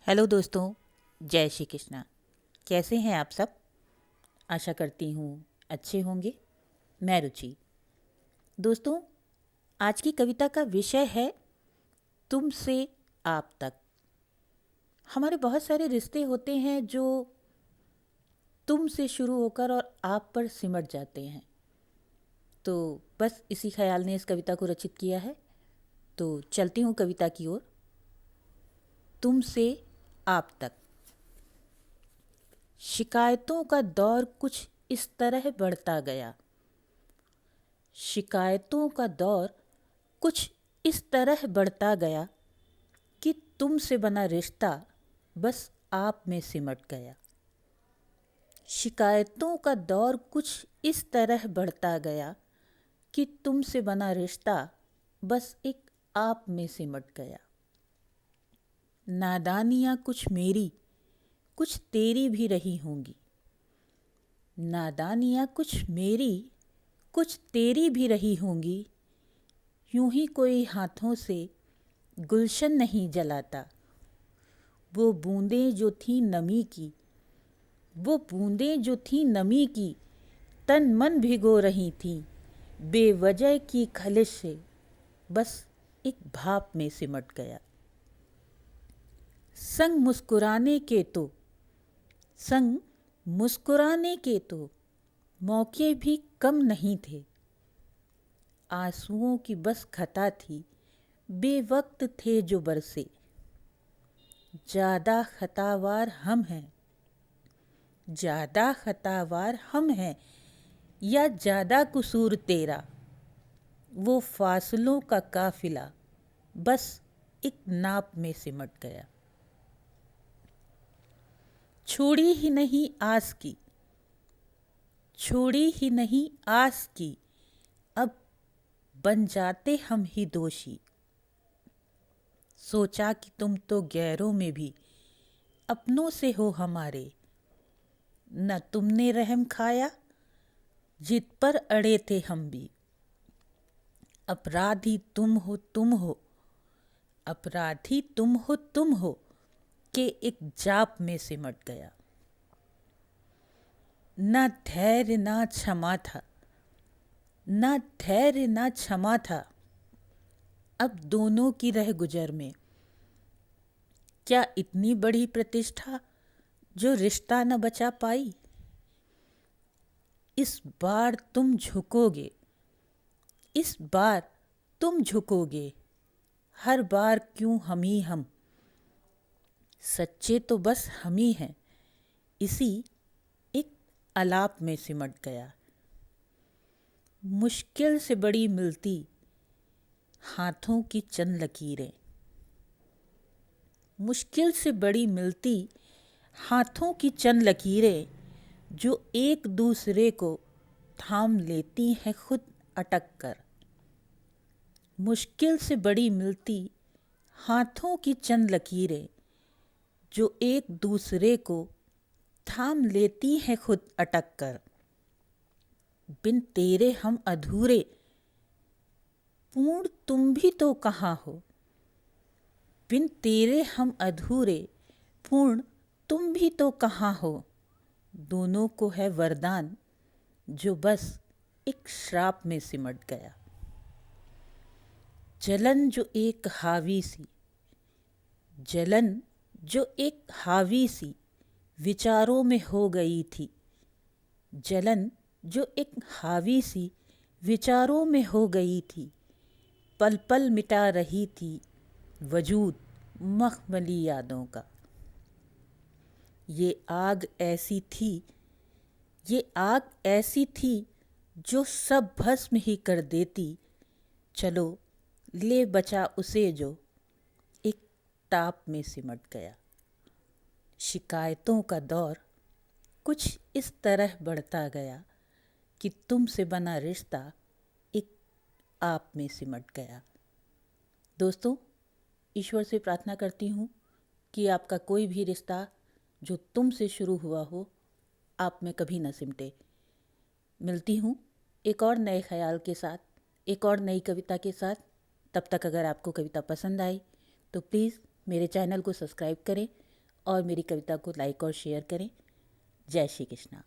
Hello दोस्तों, जय श्री कृष्णा। कैसे हैं आप सब? आशा करती हूँ अच्छे होंगे। मैं रुचि। दोस्तों, आज की कविता का विषय है तुमसे आप तक। हमारे बहुत सारे रिश्ते होते हैं जो तुम से शुरू होकर और आप पर सिमट जाते हैं। तो बस इसी ख्याल ने इस कविता को रचित किया है। तो चलती हूँ कविता की ओर। तुमसे आप तक। शिकायतों का दौर कुछ इस तरह बढ़ता गया। शिकायतों का दौर कुछ इस तरह बढ़ता गया कि तुमसे बना रिश्ता बस आप में सिमट गया। शिकायतों का दौर कुछ इस तरह बढ़ता गया कि तुमसे बना रिश्ता बस एक आप में सिमट गया। नादानियाँ कुछ मेरी कुछ तेरी भी रही होंगी। नादानियाँ कुछ मेरी कुछ तेरी भी रही होंगी। यूं ही कोई हाथों से गुलशन नहीं जलाता। वो बूंदें जो थी नमी की, वो बूंदें जो थी नमी की, तन मन भिगो रही थीं। बेवजह की खलिश से बस एक भाप में सिमट गया। संग मुस्कुराने के तो संग मुस्कुराने के तो मौके भी कम नहीं थे। आंसुओं की बस खता थी, बेवक्त थे जो बरसे। ज़्यादा खतावार हम हैं, ज़्यादा खतावार हम हैं या ज़्यादा कसूर तेरा। वो फासलों का काफिला बस एक नाप में सिमट गया। छोड़ी ही नहीं आस की, छोड़ी ही नहीं आस की, अब बन जाते हम ही दोषी। सोचा कि तुम तो गैरों में भी अपनों से हो हमारे। न तुमने रहम खाया, जिद पर अड़े थे हम भी। अपराधी तुम हो, तुम हो, अपराधी तुम हो, तुम हो के एक जाप में सिमट गया। न धैर्य ना क्षमा था, न धैर्य ना क्षमा था, अब दोनों की रह गुजर में। क्या इतनी बड़ी प्रतिष्ठा जो रिश्ता न बचा पाई। इस बार तुम झुकोगे, इस बार तुम झुकोगे, हर बार क्यों हम ही हम। सच्चे तो बस हम ही हैं, इसी एक आलाप में सिमट गया। मुश्किल से बड़ी मिलती हाथों की चंद लकीरें, मुश्किल से बड़ी मिलती हाथों की चंद लकीरें, जो एक दूसरे को थाम लेती हैं खुद अटक कर। मुश्किल से बड़ी मिलती हाथों की चंद लकीरें, जो एक दूसरे को थाम लेती हैं खुद अटक कर। बिन तेरे हम अधूरे, पूर्ण तुम भी तो कहाँ हो। बिन तेरे हम अधूरे, पूर्ण तुम भी तो कहाँ हो। दोनों को है वरदान जो बस एक श्राप में सिमट गया। जलन जो एक हावी सी, जलन जो एक हावी सी विचारों में हो गई थी। जलन जो एक हावी सी विचारों में हो गई थी। पल पल मिटा रही थी वजूद मखमली यादों का। ये आग ऐसी थी, ये आग ऐसी थी जो सब भस्म ही कर देती। चलो ले बचा उसे जो एक ताप में सिमट गया। शिकायतों का दौर कुछ इस तरह बढ़ता गया कि तुमसे बना रिश्ता एक आप में सिमट गया। दोस्तों, ईश्वर से प्रार्थना करती हूँ कि आपका कोई भी रिश्ता जो तुमसे शुरू हुआ हो आप में कभी न सिमटे। मिलती हूँ एक और नए ख्याल के साथ, एक और नई कविता के साथ। तब तक अगर आपको कविता पसंद आई तो प्लीज़ मेरे चैनल को सब्सक्राइब करें और मेरी कविता को लाइक और शेयर करें। जय श्री कृष्णा।